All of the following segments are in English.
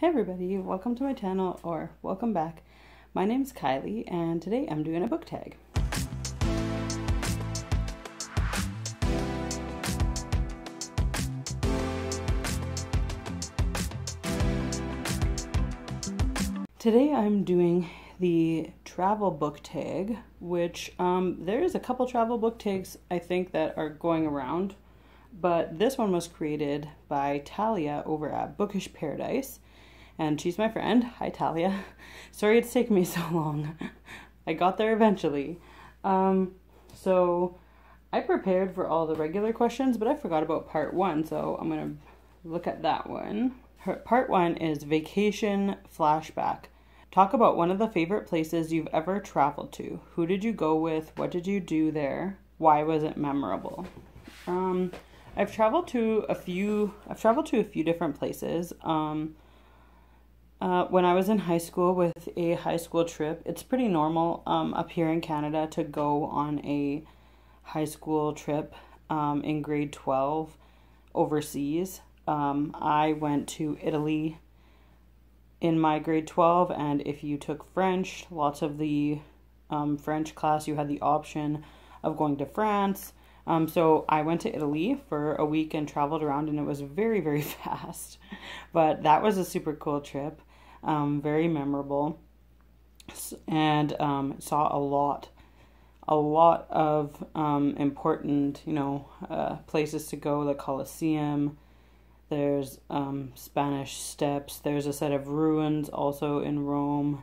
Hey everybody, welcome to my channel, or welcome back. My name's Kylie, and today I'm doing a book tag. Today I'm doing the travel book tag, which there's a couple travel book tags I think that are going around, but this one was created by Talia over at Bookish Paradise. And she's my friend. Hi, Talia. Sorry it's taken me so long. I got there eventually. So I prepared for all the regular questions, but I forgot about part one, so I'm going to look at that one. Part one is vacation flashback. Talk about one of the favorite places you've ever traveled to. Who did you go with? What did you do there? Why was it memorable? I've traveled to a few different places. When I was in high school with a high school trip, it's pretty normal up here in Canada to go on a high school trip in grade 12 overseas. I went to Italy in my grade 12, and if you took French, lots of the French class, you had the option of going to France. So I went to Italy for a week and traveled around, and it was very, very fast. But that was a super cool trip, very memorable, and saw a lot of important, places to go. The Colosseum, there's Spanish Steps, there's a set of ruins also in Rome.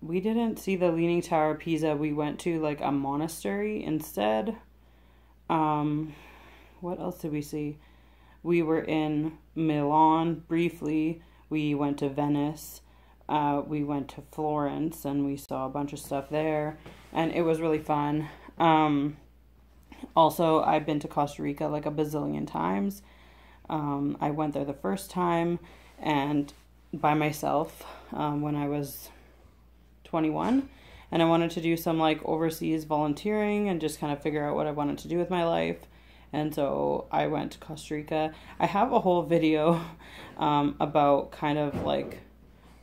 We didn't see the Leaning Tower of Pisa. We went to like a monastery instead. What else did we see? We were in Milan briefly. We went to Venice. We went to Florence, and we saw a bunch of stuff there, and it was really fun. Also, I've been to Costa Rica like a bazillion times. I went there the first time and by myself when I was 21, and I wanted to do some like overseas volunteering and just kind of figure out what I wanted to do with my life. And so I went to Costa Rica. I have a whole video about kind of like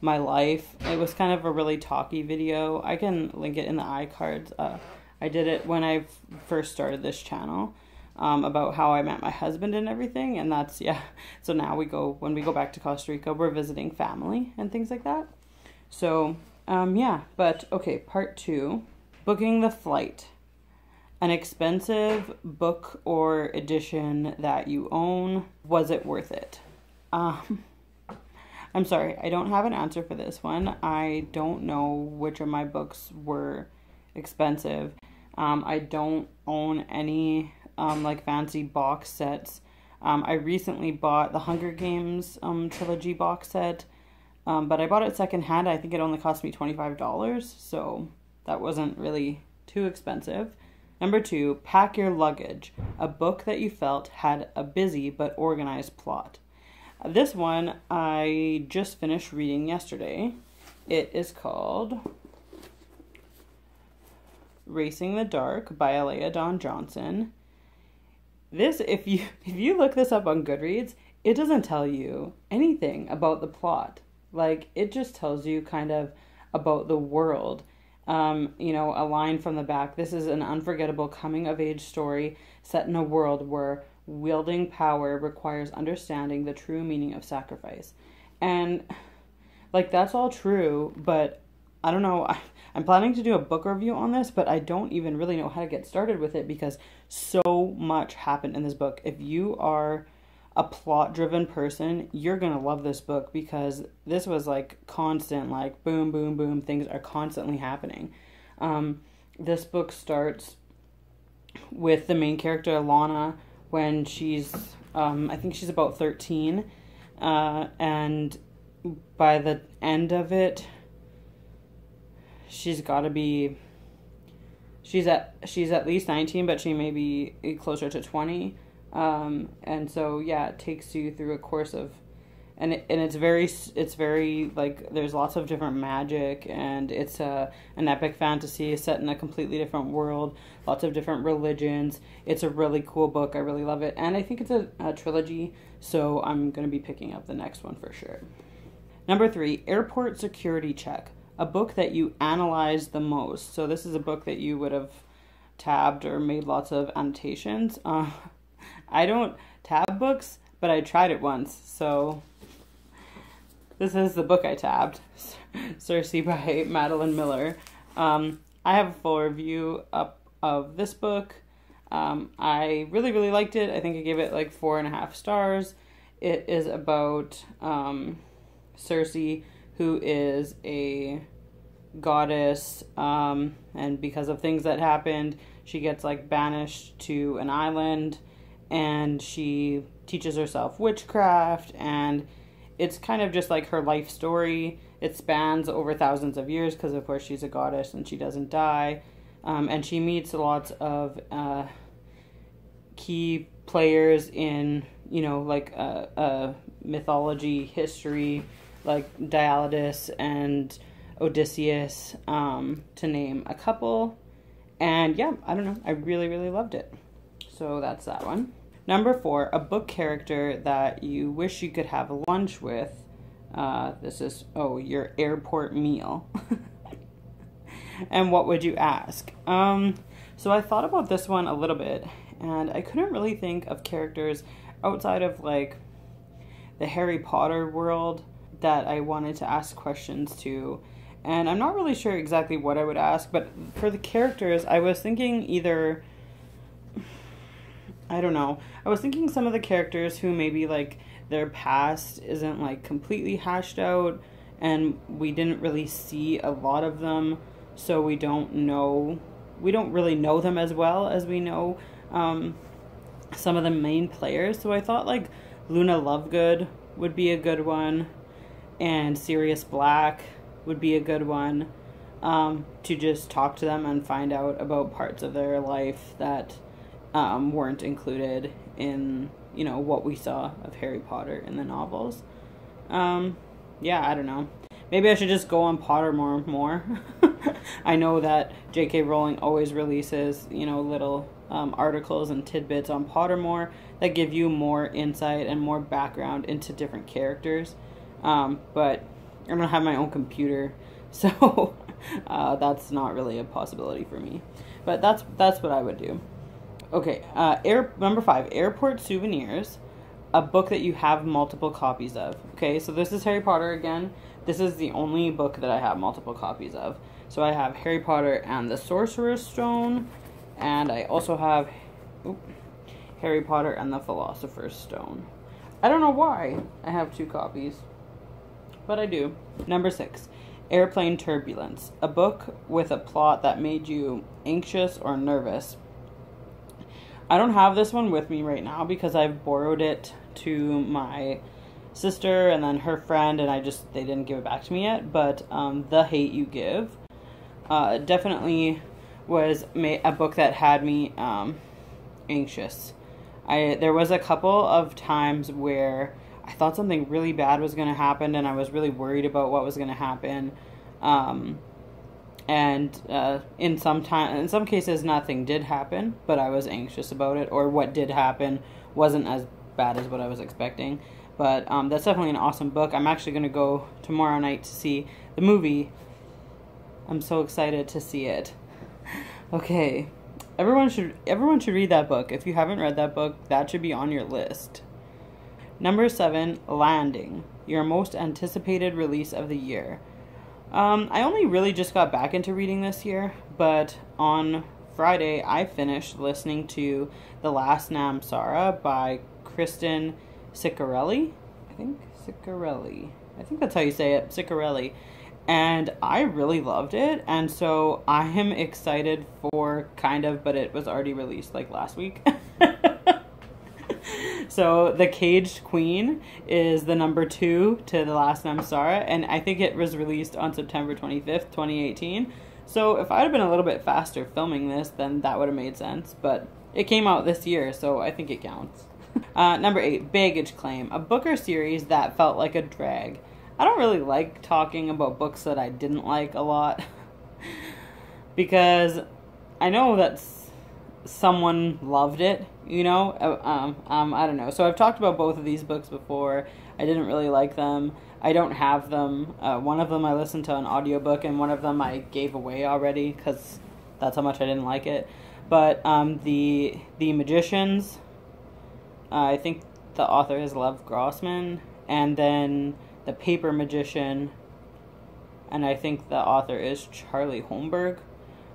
my life. It was kind of a really talky video. I can link it in the iCards. I did it when I first started this channel, about how I met my husband and everything. And that's, yeah. So now when we go back to Costa Rica, we're visiting family and things like that. So, yeah. But, okay, part two, booking the flight. An expensive book or edition that you own. Was it worth it? I'm sorry, I don't have an answer for this one. I don't know which of my books were expensive. I don't own any like fancy box sets. I recently bought the Hunger Games trilogy box set, but I bought it secondhand. I think it only cost me $25, so that wasn't really too expensive. Number two, pack your luggage. A book that you felt had a busy but organized plot. This one I just finished reading yesterday. It is called Racing the Dark by Alea Dawn Johnson. This, if you look this up on GoodReads, it doesn't tell you anything about the plot. Like, it just tells you kind of about the world. A line from the back. This is an unforgettable coming-of-age story set in a world where wielding power requires understanding the true meaning of sacrifice. And, like, that's all true, but I don't know. I'm planning to do a book review on this, but I don't even really know how to get started with it because so much happened in this book. If you are a plot-driven person, you're going to love this book because this was like constant, like boom, boom, boom. Things are constantly happening. This book starts with the main character, Lana, when she's, I think she's about 13. And by the end of it, she's at least 19, but she may be closer to 20. And so, yeah, it takes you through a course of and it's very like there's lots of different magic, and it's an epic fantasy set in a completely different world, lots of different religions. It's a really cool book. I really love it, and I think it's a trilogy, so I'm going to be picking up the next one for sure. Number 3, Airport Security Check, a book that you analyze the most. So this is a book that you would have tabbed or made lots of annotations. I don't tab books, but I tried it once, so this is the book I tabbed, Circe by Madeline Miller. I have a full review up of this book. I really, really liked it. I think I gave it like 4.5 stars. It is about Circe, who is a goddess, and because of things that happened, she gets like banished to an island, and she teaches herself witchcraft, and it's kind of just like her life story. It spans over thousands of years because, of course, she's a goddess and she doesn't die. And she meets lots of key players in, like mythology, history, like Dialytus and Odysseus, to name a couple. And yeah, I don't know. I really, really loved it. So that's that one. Number 4, a book character that you wish you could have lunch with. This is, your airport meal. And what would you ask? So I thought about this one a little bit, and I couldn't really think of characters outside of like the Harry Potter world that I wanted to ask questions to. And I'm not really sure exactly what I would ask, but for the characters, I was thinking either, I don't know. I was thinking some of the characters who maybe like their past isn't like completely hashed out, and we didn't really see a lot of them, so we don't really know them as well as we know some of the main players. So I thought like Luna Lovegood would be a good one, and Sirius Black would be a good one, to just talk to them and find out about parts of their life that weren't included in, what we saw of Harry Potter in the novels. Yeah, I don't know. Maybe I should just go on Pottermore more. I know that J.K. Rowling always releases, little articles and tidbits on Pottermore that give you more insight and more background into different characters. But I don't have my own computer, so that's not really a possibility for me. But that's what I would do. Okay, number 5, Airport Souvenirs, a book that you have multiple copies of. Okay, so this is Harry Potter again. This is the only book that I have multiple copies of. So I have Harry Potter and the Sorcerer's Stone, and I also have Harry Potter and the Philosopher's Stone. I don't know why I have 2 copies, but I do. Number 6, Airplane Turbulence, a book with a plot that made you anxious or nervous. I don't have this one with me right now because I've borrowed it to my sister and then her friend, and they didn't give it back to me yet. But The Hate You Give definitely was a book that had me anxious. There was a couple of times where I thought something really bad was going to happen, and I was really worried about what was going to happen. And in some cases nothing did happen, but I was anxious about it, or what did happen wasn't as bad as what I was expecting. But that's definitely an awesome book. I'm actually going to go tomorrow night to see the movie. I'm so excited to see it. Okay, everyone should read that book. If you haven't read that book, that should be on your list. Number 7, Landing, your most anticipated release of the year. I only really just got back into reading this year, but on Friday I finished listening to The Last Namsara by Kristen Ciccarelli. I think that's how you say it, Ciccarelli. And I really loved it, and so I am excited for but it was already released like last week. So The Caged Queen is the number 2 to The Last Namsara, and I think it was released on September 25th, 2018. So if I'd have been a little bit faster filming this, then that would have made sense, but it came out this year, so I think it counts. Number 8, baggage claim. A book or series that felt like a drag. I don't really like talking about books that I didn't like a lot because I know that someone loved it, you know? I don't know. So I've talked about both of these books before. I didn't really like them. I don't have them. One of them I listened to an audiobook, and one of them I gave away already because that's how much I didn't like it. But the Magicians, I think the author is Lev Grossman, and then The Paper Magician, and I think the author is Charlie Holmberg.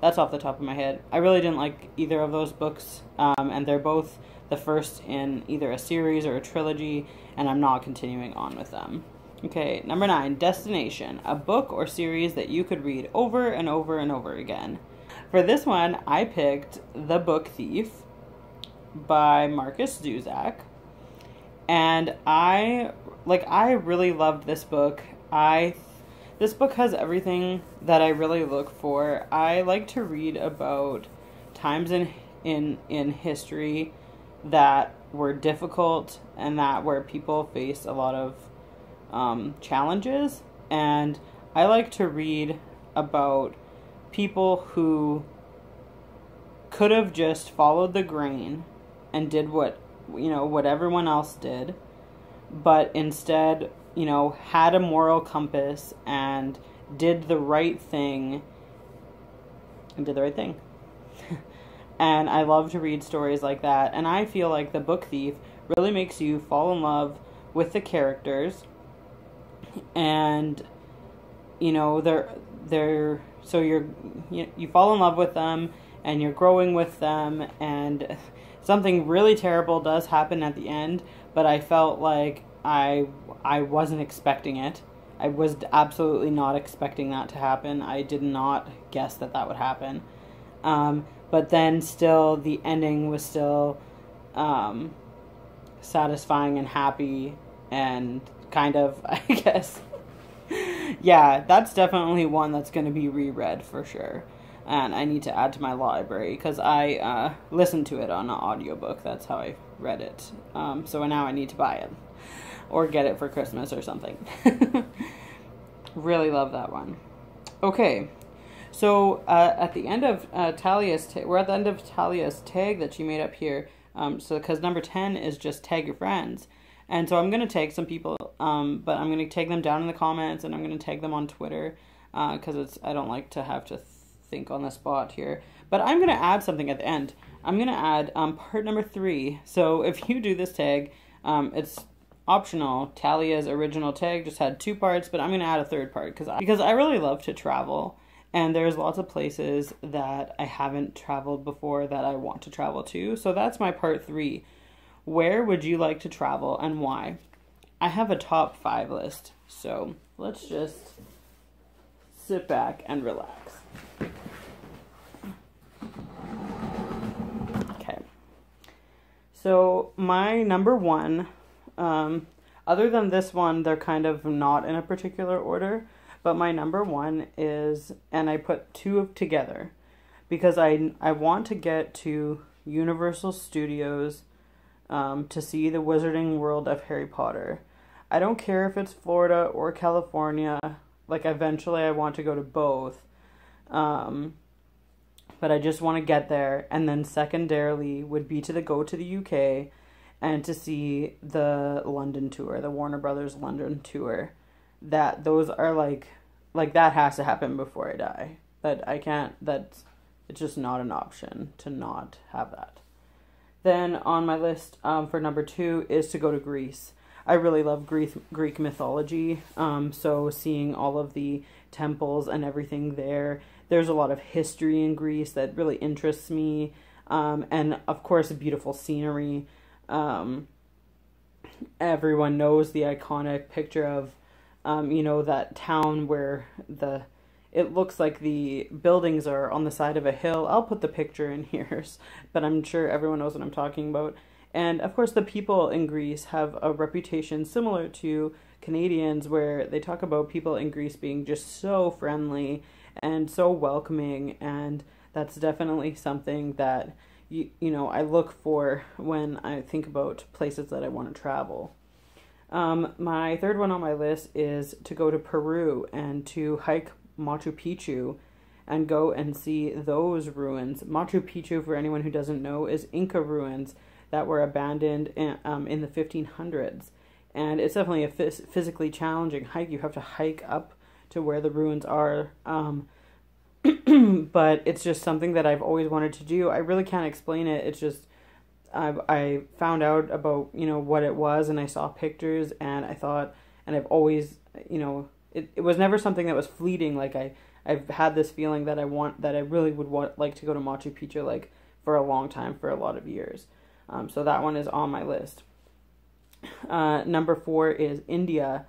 That's off the top of my head. I really didn't like either of those books, and they're both the first in either a series or a trilogy, and I'm not continuing on with them. Okay, number 9, Destination. A book or series that you could read over and over and over again. For this one, I picked The Book Thief by Marcus Zusak. And I really loved this book. This book has everything that I really look for. I like to read about times in history that were difficult and that where people faced a lot of challenges. And I like to read about people who could have just followed the grain and did what everyone else did, but instead, had a moral compass and did the right thing. And I love to read stories like that. And I feel like The Book Thief really makes you fall in love with the characters. And, so you fall in love with them and you're growing with them, and something really terrible does happen at the end, but I felt like I wasn't expecting it. I was absolutely not expecting that to happen. I did not guess that would happen. But then still, the ending was still satisfying and happy and kind of, I guess. Yeah, that's definitely one that's going to be reread for sure. And I need to add to my library because I listened to it on an audiobook. That's how I read it. So now I need to buy it or get it for Christmas or something. Really love that one. Okay, so at the end of Talia's, we're at the end of Talia's tag that she made up here. So because number 10 is just tag your friends. And so I'm going to tag some people, but I'm going to tag them down in the comments, and I'm going to tag them on Twitter because I don't like to have to think on the spot here. But I'm going to add something at the end. I'm going to add part number 3. So if you do this tag, it's optional. Talia's original tag just had 2 parts, but I'm going to add a 3rd part because I really love to travel. And there's lots of places that I haven't traveled before that I want to travel to. So that's my part 3. Where would you like to travel and why? I have a top 5 list. So let's just sit back and relax. Okay. So my number 1, other than this one, they're kind of not in a particular order. But my number 1 is, and I put 2 together, because I want to get to Universal Studios to see the Wizarding World of Harry Potter. I don't care if it's Florida or California. Like, eventually I want to go to both. But I just want to get there. And then secondarily would be to go to the UK and to see the London tour, the Warner Brothers London tour. Those are like that has to happen before I die. It's just not an option to not have that. Then on my list for number 2 is to go to Greece. I really love Greek mythology, so seeing all of the temples and everything there. There's a lot of history in Greece that really interests me, and of course beautiful scenery. Everyone knows the iconic picture of that town where it looks like the buildings are on the side of a hill. I'll put the picture in here, but I'm sure everyone knows what I'm talking about. And of course the people in Greece have a reputation similar to Canadians, where they talk about people in Greece being just so friendly and so welcoming, and that's definitely something that, I look for when I think about places that I want to travel. My third one on my list is to go to Peru and to hike Machu Picchu and go and see those ruins. Machu Picchu, for anyone who doesn't know, is Inca ruins that were abandoned in the 1500s. And it's definitely a physically challenging hike. You have to hike up to where the ruins are. But it's just something that I've always wanted to do. I really can't explain it. It's just, I found out about, what it was, and I saw pictures, and I thought, and I've always, it was never something that was fleeting. Like I've had this feeling that I really would like to go to Machu Picchu, like, for a long time, for a lot of years. So that one is on my list. Number 4 is India.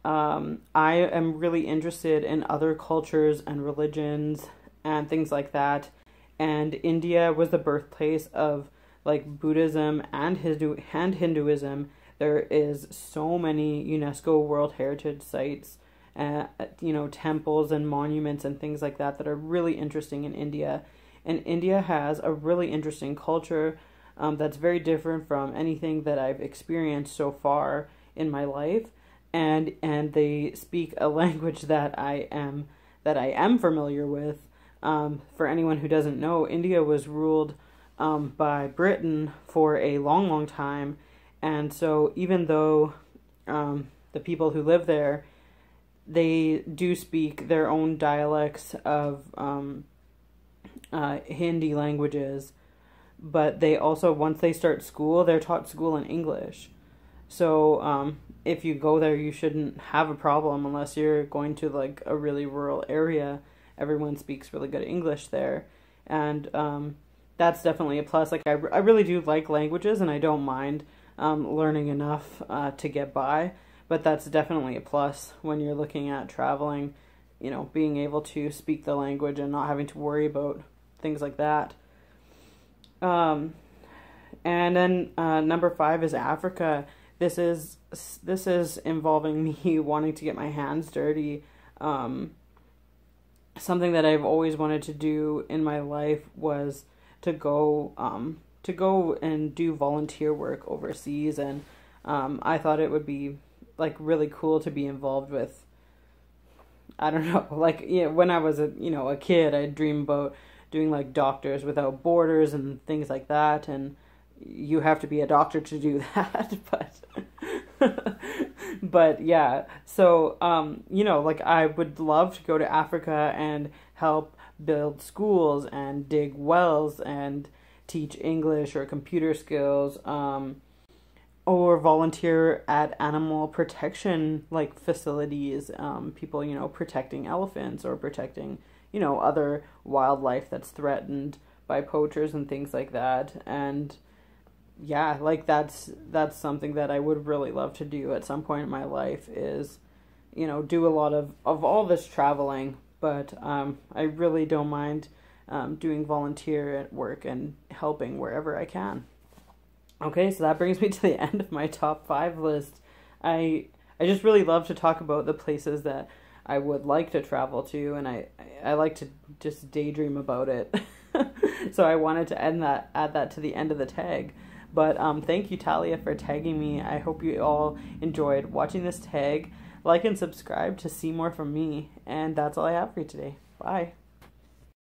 I am really interested in other cultures and religions and things like that. And India was the birthplace of, like, Buddhism and Hinduism. There is so many UNESCO World Heritage Sites, temples and monuments and things like that are really interesting in India. And India has a really interesting culture that's very different from anything that I've experienced so far in my life. And they speak a language that I am familiar with. For anyone who doesn't know, India was ruled by Britain for a long, long time. And so even though the people who live there, they do speak their own dialects of Hindi languages, but they also, once they start school, they're taught school in English. So if you go there, you shouldn't have a problem unless you're going to, like, a really rural area. Everyone speaks really good English there. And that's definitely a plus. Like, I really do like languages, and I don't mind learning enough to get by. But that's definitely a plus when you're looking at traveling, being able to speak the language and not having to worry about things like that. And then number 5 is Africa. This is involving me wanting to get my hands dirty. Something that I've always wanted to do in my life was to go and do volunteer work overseas, and I thought it would be, like, really cool to be involved with. I don't know, like, when I was a kid, I'd dream about doing, like, Doctors Without Borders and things like that, and you have to be a doctor to do that, but yeah, so, like, I would love to go to Africa and help build schools and dig wells and teach English or computer skills, or volunteer at animal protection, like, facilities, people, protecting elephants or protecting, other wildlife that's threatened by poachers and things like that. And yeah, like, that's something that I would really love to do at some point in my life, is, do a lot of all this traveling, but I really don't mind doing volunteer work and helping wherever I can. Okay, so that brings me to the end of my top 5 list. I just really love to talk about the places that I would like to travel to, and I like to just daydream about it. So I wanted to add that to the end of the tag. But thank you, Talia, for tagging me. I hope you all enjoyed watching this tag. Like and subscribe to see more from me. And that's all I have for you today. Bye.